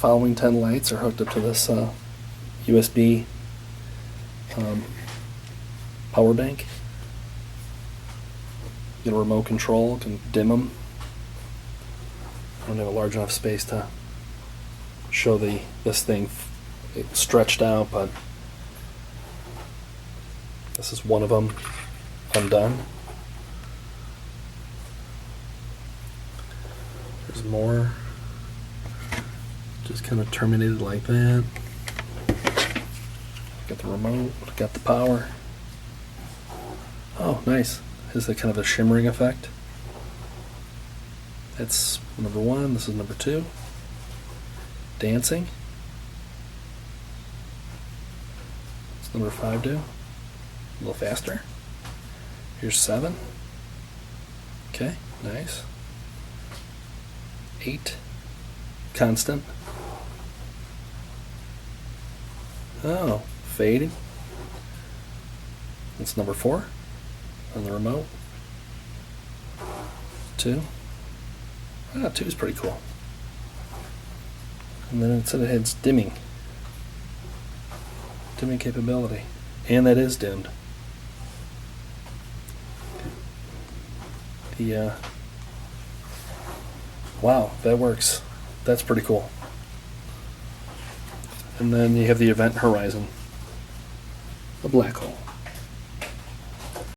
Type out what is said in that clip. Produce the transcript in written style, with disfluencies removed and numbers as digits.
following 10 lights are hooked up to this USB power bank. Get a remote control, can dim them. I don't have a large enough space to show this thing stretched out, but this is one of them undone. There's more. Just kind of terminated like that. Got the remote, got the power. Oh, nice. Is that kind of a shimmering effect? That's number 1, this is number 2. Dancing. What's number 5 do? A little faster. Here's 7. Okay, nice. 8. Constant. Oh, fading. That's number 4 on the remote. 2. 2 is pretty cool. And then it said it had dimming. Dimming capability. And that is dimmed. Wow, that works. That's pretty cool. And then you have the event horizon. A black hole.